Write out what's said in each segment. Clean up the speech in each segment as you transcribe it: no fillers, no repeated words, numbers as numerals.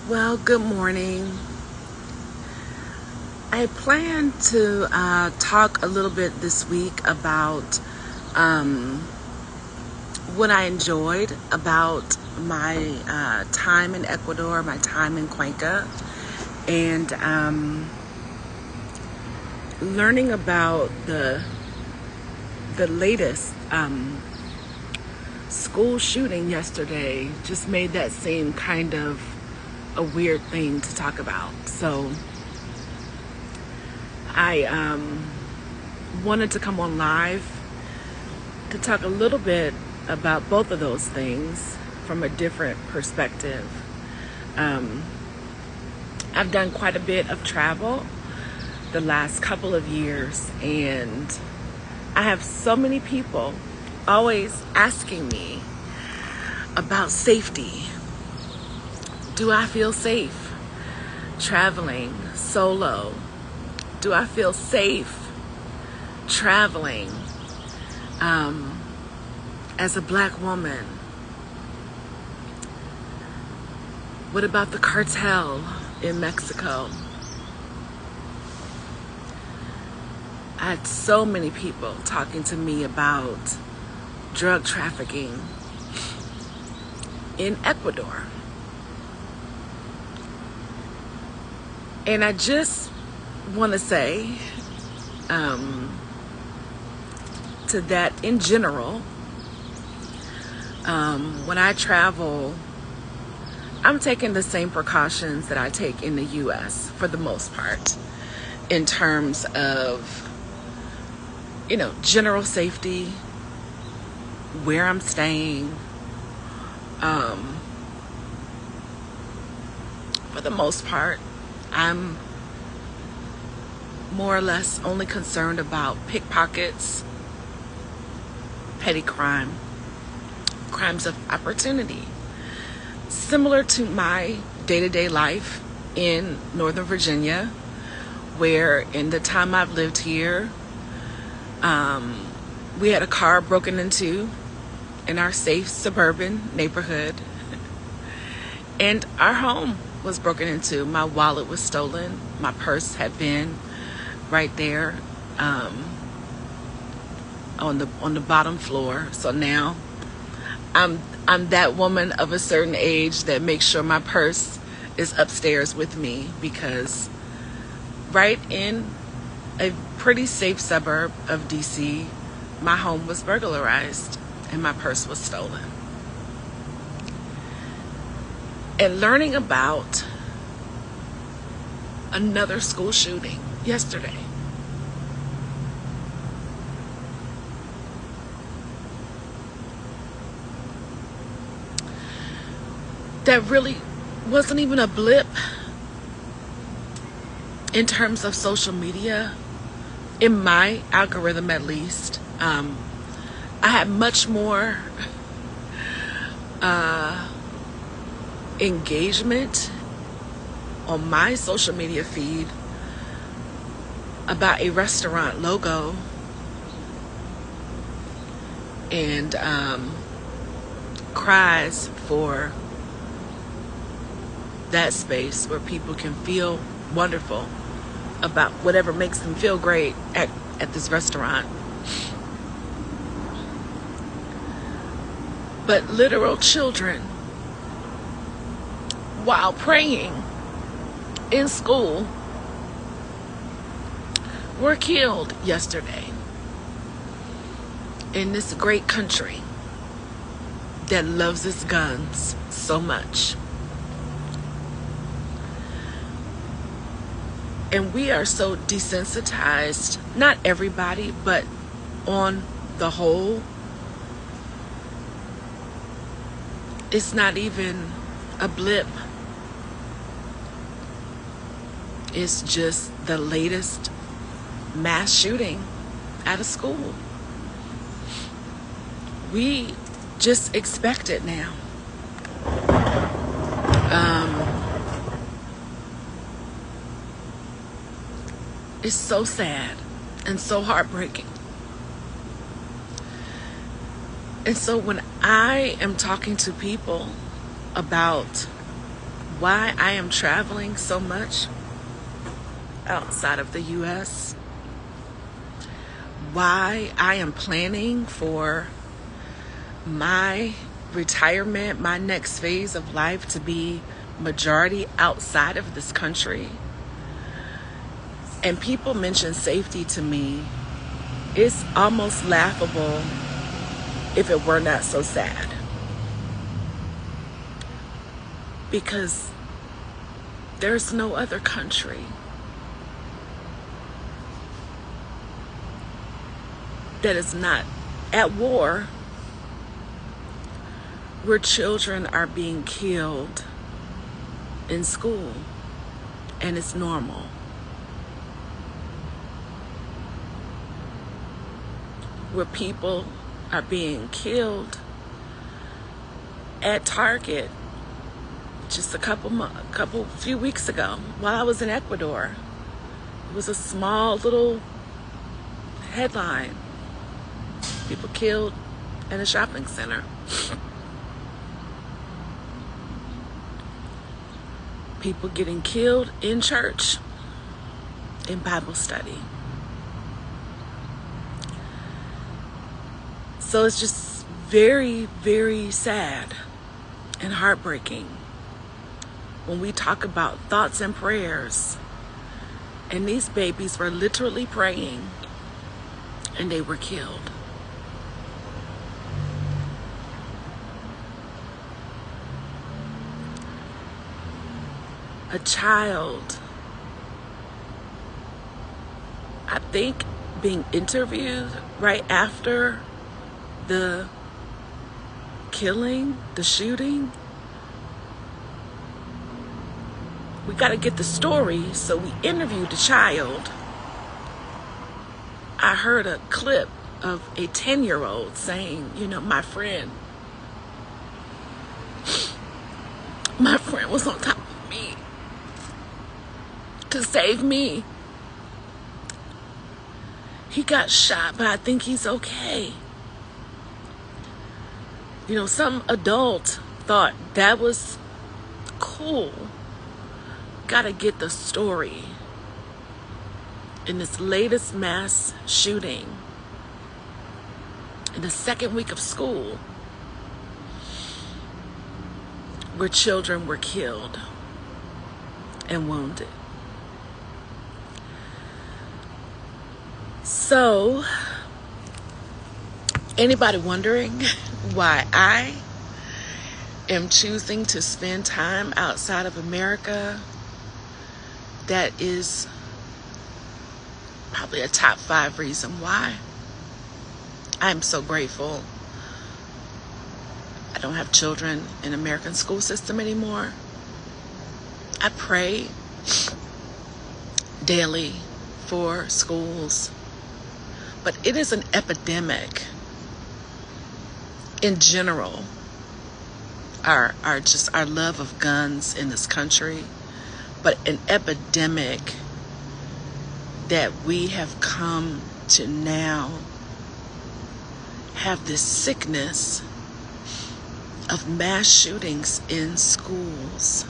Well, good morning. I plan to talk a little bit this week about um, what I enjoyed about my time in Ecuador, my time in Cuenca, and learning about the latest school shooting yesterday. Just made that seem kind of a weird thing to talk about. So I wanted to come on live to talk a little bit about both of those things from a different perspective. I've done quite a bit of travel the last couple of years, and I have so many people always asking me about safety. Do I feel safe traveling solo? Do I feel safe traveling as a black woman? What about the cartel in Mexico? I had so many people talking to me about drug trafficking in Ecuador. And I just want to say to that, in general, when I travel, I'm taking the same precautions that I take in the U.S. for the most part, in terms of, general safety, where I'm staying. For the most part, I'm more or less only concerned about pickpockets, petty crime, crimes of opportunity. Similar to my day-to-day life in Northern Virginia, where in the time I've lived here, we had a car broken into in our safe suburban neighborhood, and our home was broken into. My wallet was stolen. My purse had been right there on the bottom floor. So now I'm that woman of a certain age that makes sure my purse is upstairs with me, because right in a pretty safe suburb of DC, my home was burglarized and my purse was stolen. And learning about another school shooting yesterday, that really wasn't even a blip in terms of social media, in my algorithm at least. I had much more engagement on my social media feed about a restaurant logo and cries for that space where people can feel wonderful about whatever makes them feel great at this restaurant. But literal children, while praying in school, were killed yesterday in this great country that loves its guns so much. And we are so desensitized, not everybody, but on the whole. It's not even a blip. It's just the latest mass shooting at a school. We just expect it now. It's so sad and so heartbreaking. And so when I am talking to people about why I am traveling so much outside of the US, why I am planning for my retirement, my next phase of life to be majority outside of this country. And people mention safety to me. It's almost laughable if it were not so sad. Because there's no other country that is not at war where children are being killed in school and it's normal. Where people are being killed at Target just a few weeks ago while I was in Ecuador. It was a small little headline. People killed in a shopping center. People getting killed in church, in Bible study. So it's just very, very sad and heartbreaking when we talk about thoughts and prayers. And these babies were literally praying and they were killed. A child, I think, being interviewed right after the killing, the shooting. We got to get the story, so we interviewed the child. I heard a clip of a 10-year-old saying, my friend was on top of me to save me. He got shot, but I think he's okay. Some adult thought that was cool. Gotta get the story. In this latest mass shooting, in the second week of school, where children were killed and wounded. So, anybody wondering why I am choosing to spend time outside of America? That is probably a top 5 reason why. I'm so grateful I don't have children in the American school system anymore. I pray daily for schools, but it is an epidemic in general. Our love of guns in this country, but an epidemic that we have come to now have this sickness of mass shootings in schools.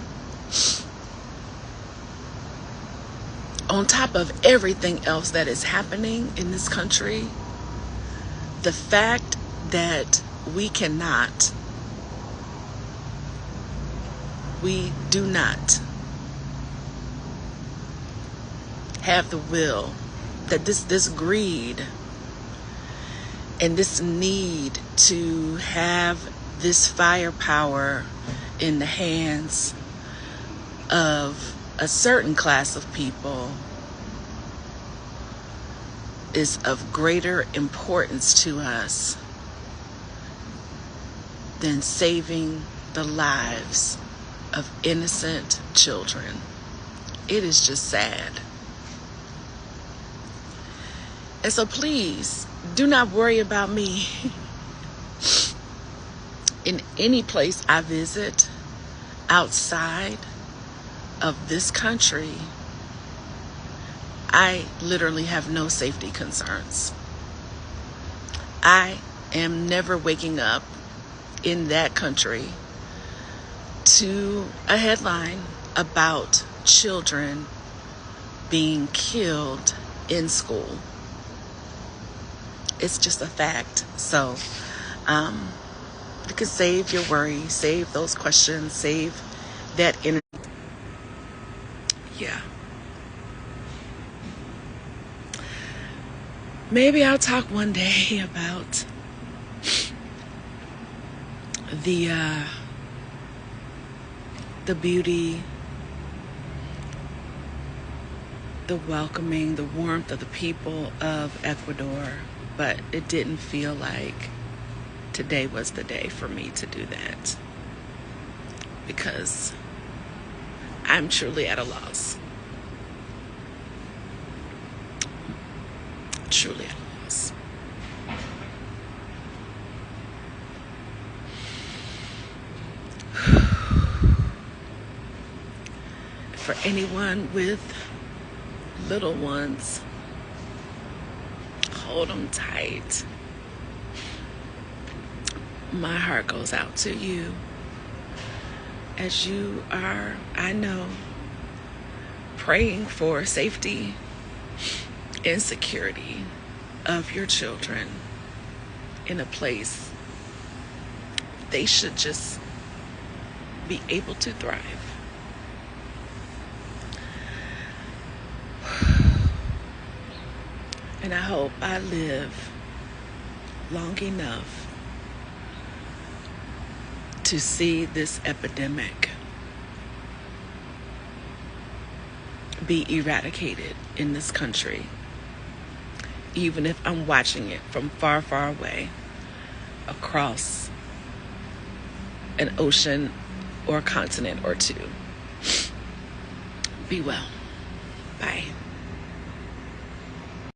On top of everything else that is happening in this country, the fact that we do not have the will, that this greed and this need to have this firepower in the hands of a certain class of people is of greater importance to us than saving the lives of innocent children. It is just sad. And so please, do not worry about me. In any place I visit outside of this country, I literally have no safety concerns. I am never waking up in that country to a headline about children being killed in school. It's just a fact. So you can save your worry, save those questions, save that energy. Yeah. Maybe I'll talk one day about the beauty, the welcoming, the warmth of the people of Ecuador, but it didn't feel like today was the day for me to do that, because I'm truly at a loss. Truly at a loss. For anyone with little ones, hold them tight. My heart goes out to you as you are, I know, praying for safety and security of your children in a place they should just be able to thrive. And I hope I live long enough to see this epidemic be eradicated in this country, even if I'm watching it from far, far away across an ocean or a continent or two. Be well. Bye.